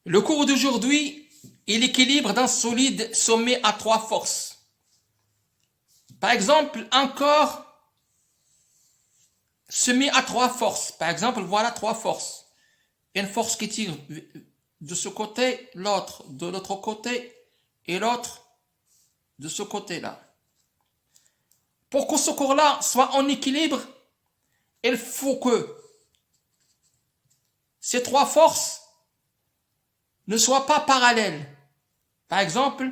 Le cours d'aujourd'hui est l'équilibre d'un solide soumis à trois forces. Par exemple, un corps soumis à trois forces. Par exemple, voilà trois forces. Une force qui tire de ce côté, l'autre de l'autre côté et l'autre de ce côté-là. Pour que ce corps-là soit en équilibre, il faut que ces trois forces ne soient pas parallèles. Par exemple,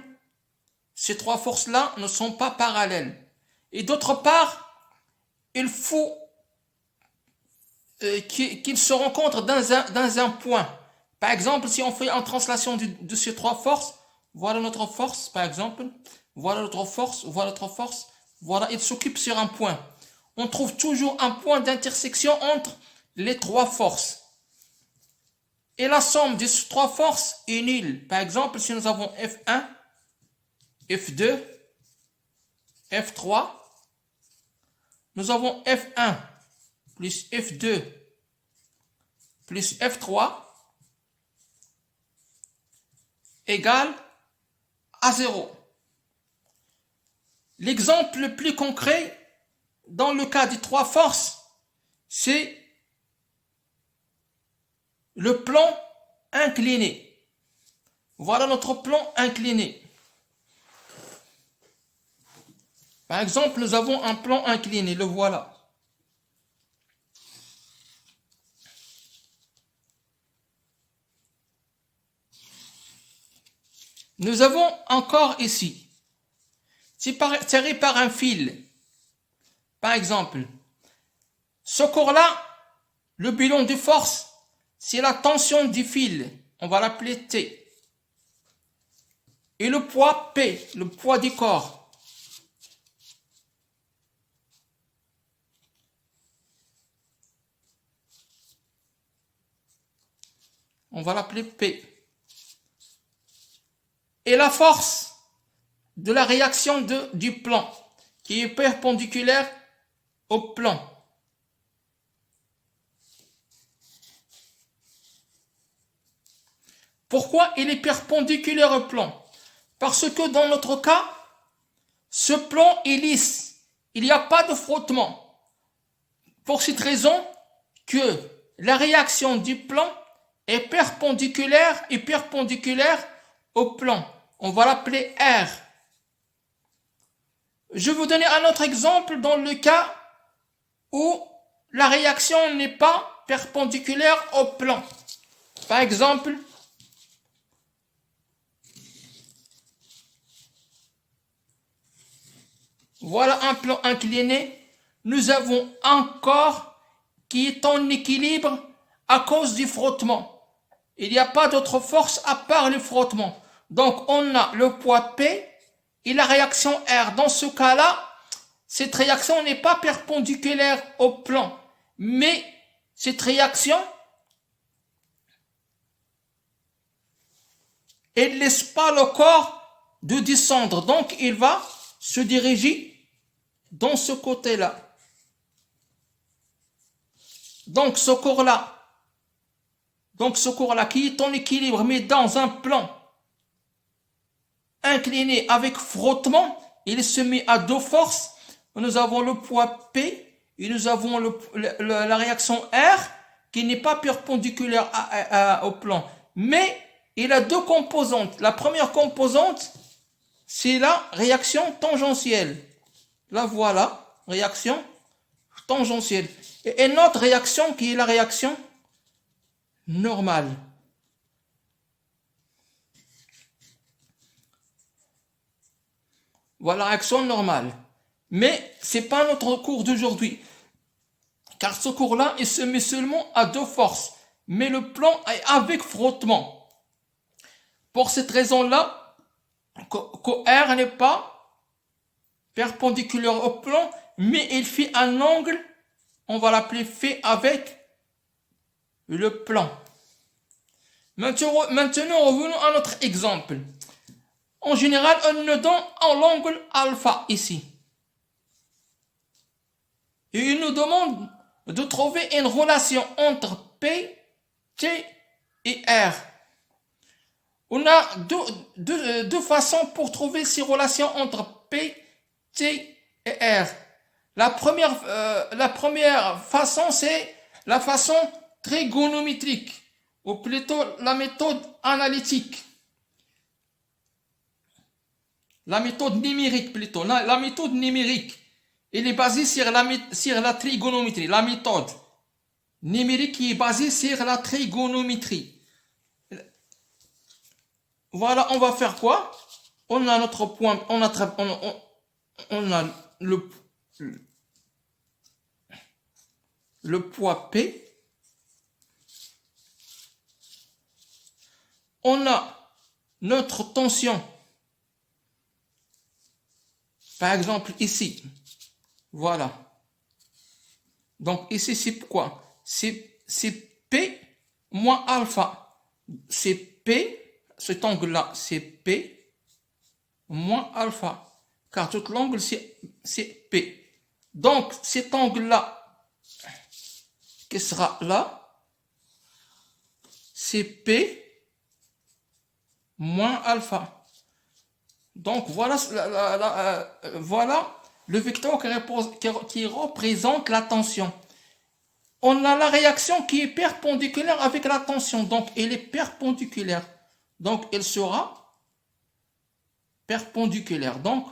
ces trois forces-là ne sont pas parallèles. Et d'autre part, il faut qu'ils se rencontrent dans un point. Par exemple, si on fait en translation de ces trois forces, voilà notre force, par exemple, voilà notre force, voilà notre force, voilà, ils s'occupent sur un point. On trouve toujours un point d'intersection entre les trois forces. Et la somme de ces trois forces est nulle. Par exemple, si nous avons F1, F2, F3, nous avons F1 plus F2 plus F3 égale à 0. L'exemple le plus concret dans le cas des trois forces, c'est le plan incliné. Voilà notre plan incliné. Par exemple, nous avons un plan incliné, le voilà. Nous avons encore ici, tiré par un fil. Par exemple, ce corps-là, le bilan de force, c'est la tension du fil. On va l'appeler T. Et le poids P, le poids du corps. On va l'appeler P. Et la force de la réaction du plan, qui est perpendiculaire au plan. Pourquoi il est perpendiculaire au plan? Parce que dans notre cas, ce plan est lisse. Il n'y a pas de frottement. Pour cette raison que la réaction du plan est perpendiculaire au plan. On va l'appeler R. Je vais vous donner un autre exemple dans le cas où la réaction n'est pas perpendiculaire au plan. Par exemple, voilà un plan incliné. Nous avons un corps qui est en équilibre à cause du frottement. Il n'y a pas d'autre force à part le frottement. Donc on a le poids P et la réaction R. Dans ce cas-là, cette réaction n'est pas perpendiculaire au plan. Mais cette réaction, elle ne laisse pas le corps de descendre. Donc il va se diriger dans ce côté-là. Donc ce corps-là qui est en équilibre, mais dans un plan incliné avec frottement, il se met à deux forces. Nous avons le poids P et nous avons la réaction R qui n'est pas perpendiculaire au plan. Mais il a deux composantes. La première composante, c'est la réaction tangentielle. La voilà, réaction tangentielle. Et une autre réaction qui est la réaction normale. Voilà la réaction normale. Mais ce n'est pas notre cours d'aujourd'hui. Car ce cours-là, il se met seulement à deux forces. Mais le plan est avec frottement. Pour cette raison-là, que R n'est pas perpendiculaire au plan, mais il fait un angle, on va l'appeler fait avec le plan. Maintenant, revenons à notre exemple. En général, on nous donne l'angle alpha ici. Et il nous demande de trouver une relation entre P, T et R. On a deux façons pour trouver ces relations entre P, T et R. La première façon, c'est la façon trigonométrique, ou plutôt la méthode analytique. La méthode numérique plutôt. La méthode numérique, elle est basée sur la trigonométrie. La méthode numérique qui est basée sur la trigonométrie. Voilà, on va faire quoi? On a notre point, on a le poids P. On a notre tension. Par exemple, ici. Voilà. Donc, ici, c'est quoi? C'est P moins alpha. C'est P, cet angle-là, c'est P moins alpha. Car tout l'angle, c'est P. Donc, cet angle-là, qui sera là, c'est P moins alpha. Donc, voilà, voilà le vecteur qui représente la tension. On a la réaction qui est perpendiculaire avec la tension. Donc, elle est perpendiculaire. Donc, elle sera perpendiculaire. Donc,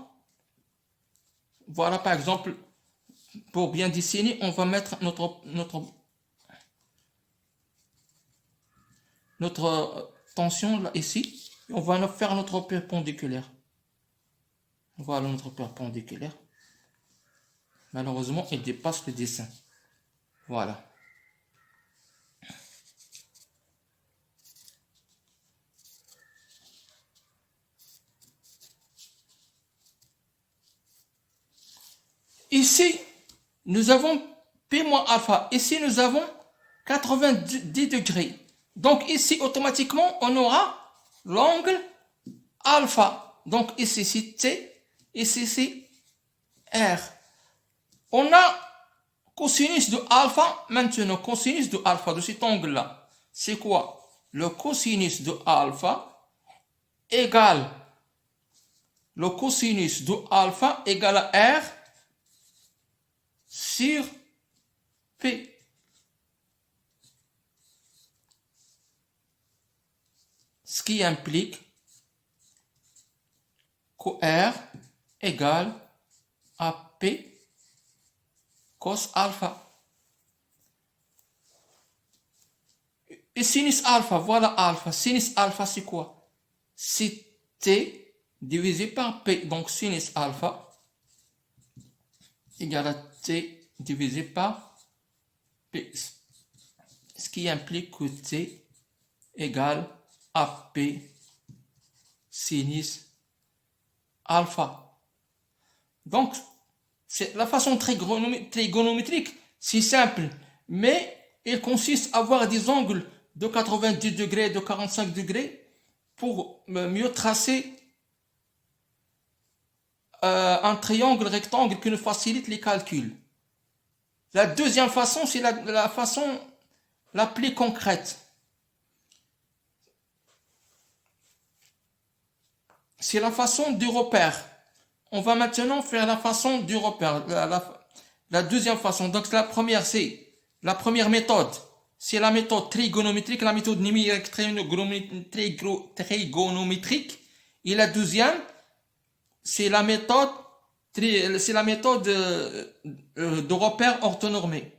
voilà, par exemple, pour bien dessiner, on va mettre notre tension là, ici. On va faire notre perpendiculaire. Voilà notre perpendiculaire. Malheureusement, il dépasse le dessin. Voilà. Ici, nous avons P moins alpha. Ici, nous avons 90 degrés. Donc ici, automatiquement, on aura l'angle alpha. Donc ici, c'est T. Ici, c'est R. On a cosinus de alpha. Maintenant, cosinus de alpha de cet angle-là. C'est quoi? Le cosinus de alpha égale le cosinus de alpha égale à R sur P. Ce qui implique que R égale à P cos alpha. Et sinus alpha, voilà alpha. Sinus alpha, c'est quoi? C'est T divisé par P. Donc sinus alpha égale à T divisé par P. Ce qui implique que T égale à P sinus alpha. Donc, c'est la façon trigonométrique, c'est simple, mais il consiste à avoir des angles de 90 degrés, de 45 degrés pour mieux tracer un triangle rectangle qui nous facilite les calculs. La deuxième façon, c'est la façon la plus concrète. C'est la façon du repère. On va maintenant faire la façon du repère. La deuxième façon. Donc la première, c'est la première méthode. C'est la méthode trigonométrique, la méthode numérique trigonométrique. Et la deuxième, c'est la méthode de repère orthonormé.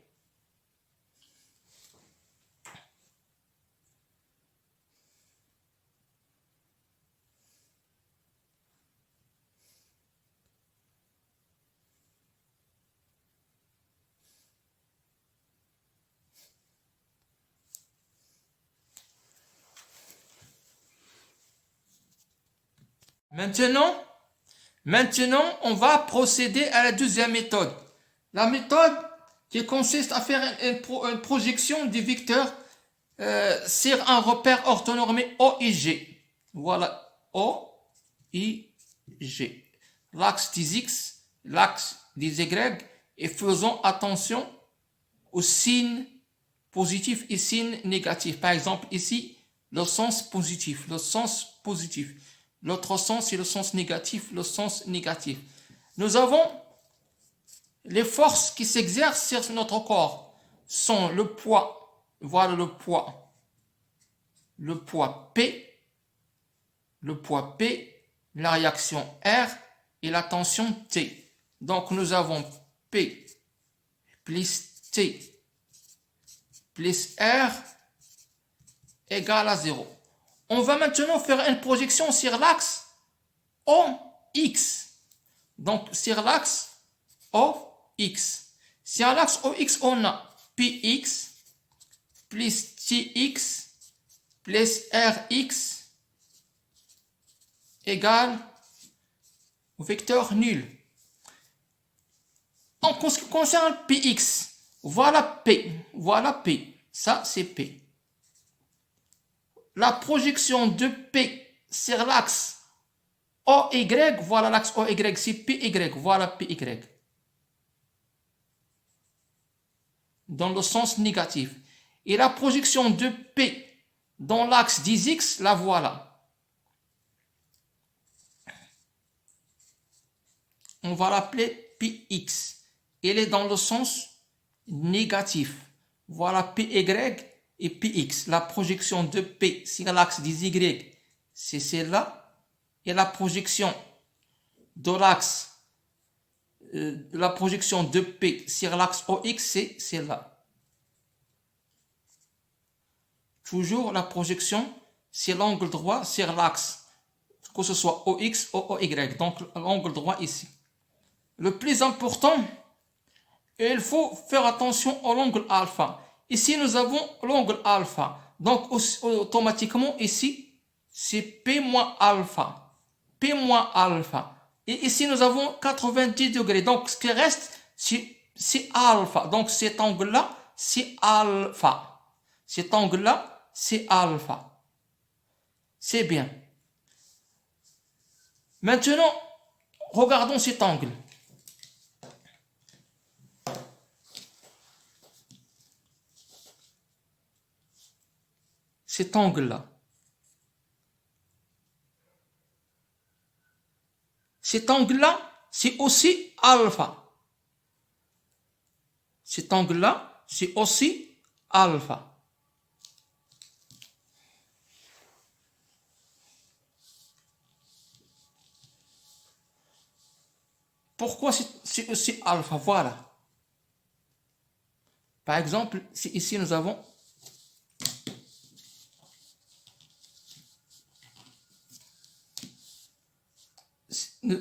Maintenant, on va procéder à la deuxième méthode. La méthode qui consiste à faire une projection du vecteur sur un repère orthonormé O et G. Voilà, O et G. L'axe des X, l'axe des Y, et faisons attention aux signes positifs et signes négatifs. Par exemple, ici, le sens positif, le sens positif. L'autre sens, c'est le sens négatif, le sens négatif. Nous avons les forces qui s'exercent sur notre corps sont le poids, voilà le poids P, la réaction R et la tension T. Donc nous avons P plus T plus R égale à 0. On va maintenant faire une projection sur l'axe OX. Donc sur l'axe OX. Sur l'axe OX, on a PX plus TX plus RX égale au vecteur nul. En ce qui concerne Px, voilà P, ça c'est P. La projection de P sur l'axe OY, voilà l'axe OY, c'est PY, voilà PY. Dans le sens négatif. Et la projection de P dans l'axe 10x, la voilà. On va l'appeler Px. Elle est dans le sens négatif. Voilà PY et Px. La projection de P sur l'axe 10y, c'est celle-là. Et la projection de l'axe la projection de P sur l'axe OX, c'est celle-là. Toujours la projection, c'est l'angle droit sur l'axe, que ce soit OX ou OY, donc l'angle droit ici. Le plus important, il faut faire attention à l'angle alpha. Ici, nous avons l'angle alpha. Donc, automatiquement, ici, c'est P moins alpha. P moins alpha. Et ici, nous avons 90 degrés. Donc, ce qui reste, c'est alpha. Donc, cet angle-là, c'est alpha. Cet angle-là, c'est alpha. C'est bien. Maintenant, regardons cet angle. Cet angle-là. Cet angle-là, c'est aussi alpha. Cet angle-là, c'est aussi alpha. Pourquoi c'est aussi alpha? Voilà. Par exemple, ici nous avons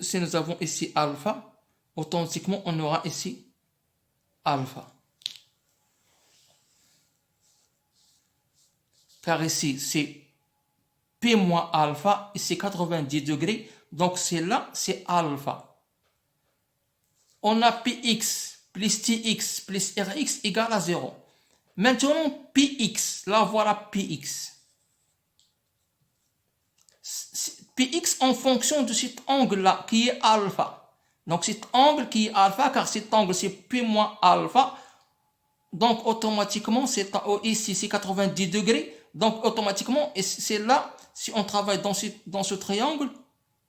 si nous avons ici alpha, automatiquement on aura ici alpha. Car ici c'est P moins alpha, ici 90 degrés, donc c'est là, c'est alpha. On a Px plus Tx plus Rx égale à 0. Maintenant Px, là voilà Px. Px en fonction de cet angle-là qui est alpha. Donc cet angle qui est alpha, car cet angle c'est P moins alpha. Donc automatiquement, ici c'est 90 degrés. Donc automatiquement, et c'est là, si on travaille dans ce triangle,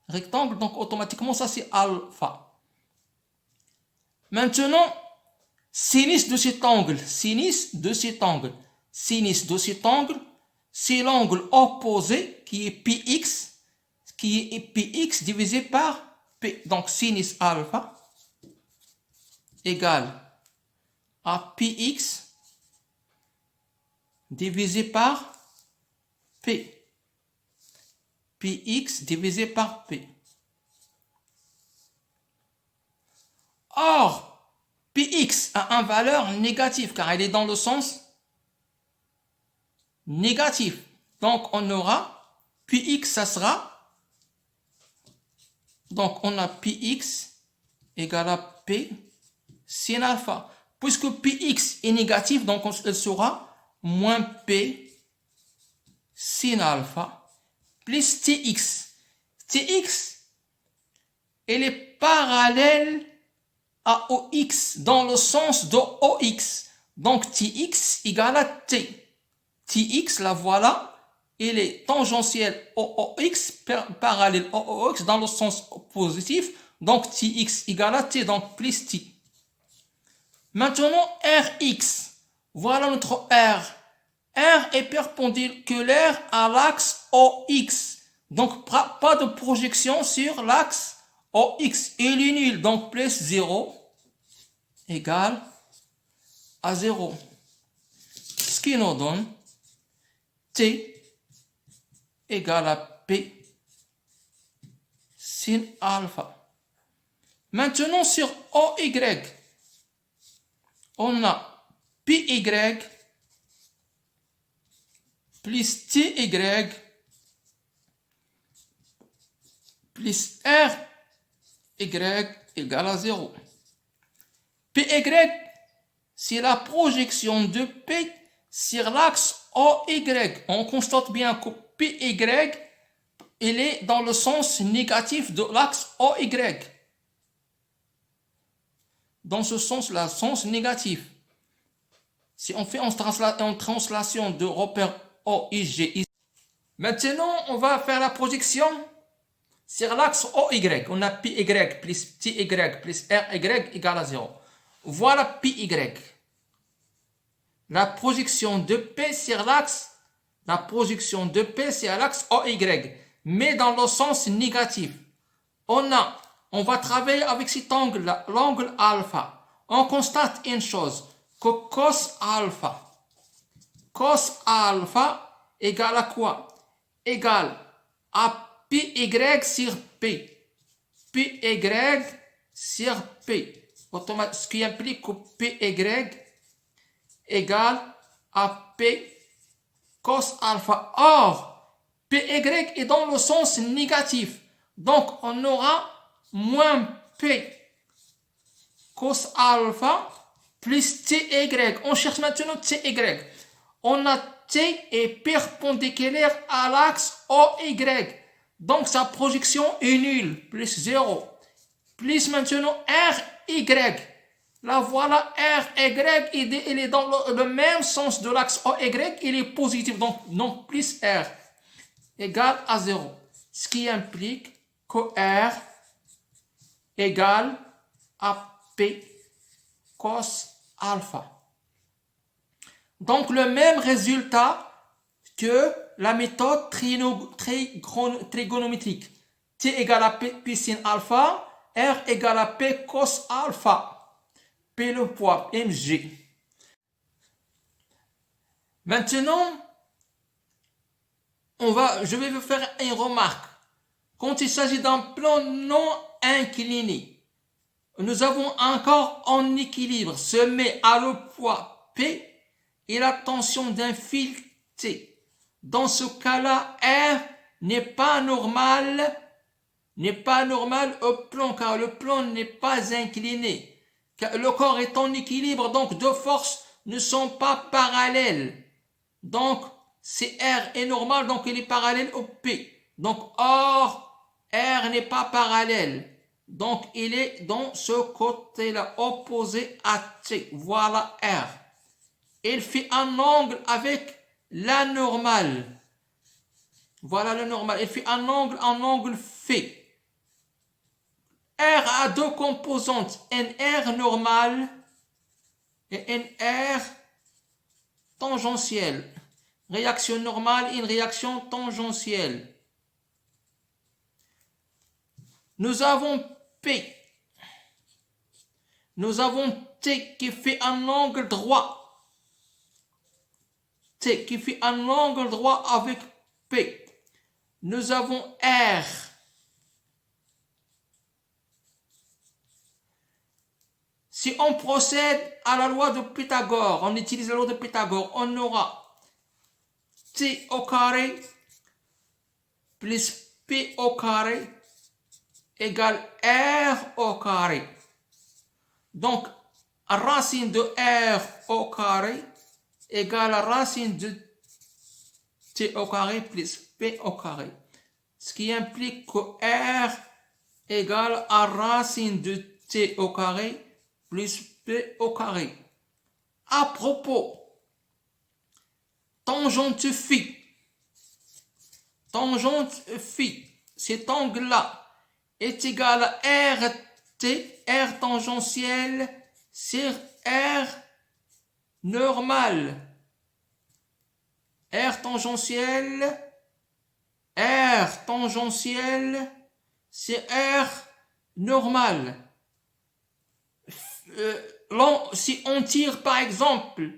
rectangle, donc automatiquement ça c'est alpha. Maintenant, sinus de cet angle, c'est l'angle opposé qui est Px divisé par P. Donc sinus alpha égale à Px divisé par P. Px divisé par P. Or, Px a une valeur négative car elle est dans le sens négatif. Donc on aura Px, ça sera, donc on a Px égale à P sin alpha. Puisque Px est négatif, donc elle sera moins P sin alpha plus Tx. Tx, elle est parallèle à OX dans le sens de OX. Donc Tx égale à T. Tx, la voilà, il est tangentiel au OX, parallèle au OX dans le sens positif, donc Tx égale à T, donc plus T. Maintenant, Rx, voilà notre R. R est perpendiculaire à l'axe OX, donc pas de projection sur l'axe OX, il est nul, donc plus 0 égale à 0. Ce qui nous donne T égale à P sin alpha. Maintenant sur OY, on a PY plus TY plus RY égale à 0. PY, c'est la projection de P sur l'axe OY. On constate bien que PY, il est dans le sens négatif de l'axe OY. Dans ce sens-là, sens négatif. Si on fait en translation de repère OIG ici. Maintenant, on va faire la projection sur l'axe OY. On a PY plus TY plus RY égale à 0. Voilà PY. La projection de P sur l'axe, OY, mais dans le sens négatif. On va travailler avec cet angle, l'angle alpha. On constate une chose, que cos alpha égale à quoi? Égale à PY sur P. PY sur P. Ce qui implique que PY égale à P cos alpha. Or, PY est dans le sens négatif. Donc, on aura moins P cos alpha plus TY. On cherche maintenant TY. On a T est perpendiculaire à l'axe OY. Donc, sa projection est nulle. Plus 0. Plus maintenant RY. Là, voilà RY. Il est dans le même sens de l'axe OY. Il est positif. Donc, non, plus R égale à 0. Ce qui implique que R égale à P cos alpha. Donc, le même résultat que la méthode trigonométrique. T égale à P sin alpha, R égale à P cos alpha. P le poids, mg. Maintenant, je vais vous faire une remarque. Quand il s'agit d'un plan non incliné, nous avons encore en équilibre se met à le poids P et la tension d'un fil T. Dans ce cas-là, R n'est pas normal au plan car le plan n'est pas incliné. Car le corps est en équilibre, donc deux forces ne sont pas parallèles. Donc, si R est normal, donc il est parallèle au P. Donc, or, R n'est pas parallèle. Donc, il est dans ce côté-là, opposé à T. Voilà R. Il fait un angle avec la normale. Voilà le normal. Il fait un angle fait. R a deux composantes, un R normal et un R tangentiel. Réaction normale et une réaction tangentielle. Nous avons P. Nous avons T qui fait un angle droit. T qui fait un angle droit avec P. Nous avons R. Si on procède à la loi de Pythagore, on utilise la loi de Pythagore, on aura T au carré plus P au carré égale R au carré. Donc, racine de R au carré égale la racine de T au carré plus P au carré. Ce qui implique que R égale à racine de T au carré plus P au carré. À propos, tangente phi. tangente phi, cet angle-là, est égal à RT, R tangentiel, sur R normal. R tangentiel, c'est R normal. Si on tire par exemple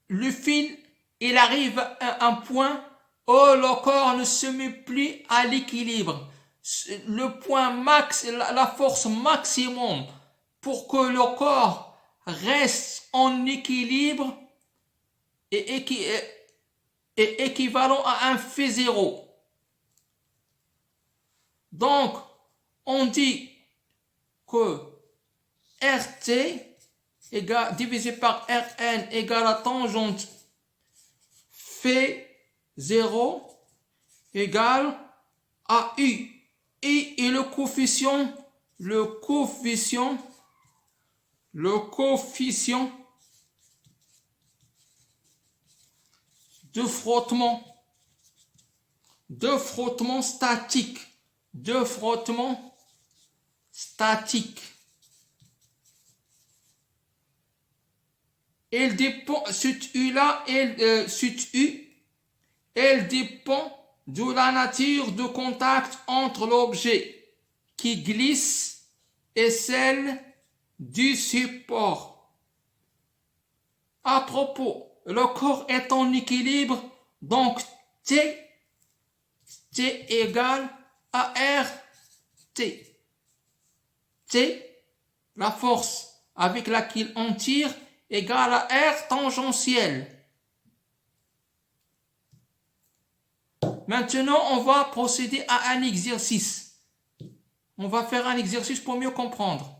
le fil, il arrive à un point où le corps ne se met plus à l'équilibre. Le point max, la force maximum pour que le corps reste en équilibre est équivalent à un fait zéro. Donc, on dit que RT divisé par Rn égale à tangente fait 0 égale à U. I est le coefficient de frottement statique. Elle dépend, cette U-là, elle dépend de la nature de contact entre l'objet qui glisse et celle du support. À propos, le corps est en équilibre, donc T égale à RT. T, la force avec laquelle on tire, égale à R tangentiel. Maintenant, on va procéder à un exercice. On va faire un exercice pour mieux comprendre.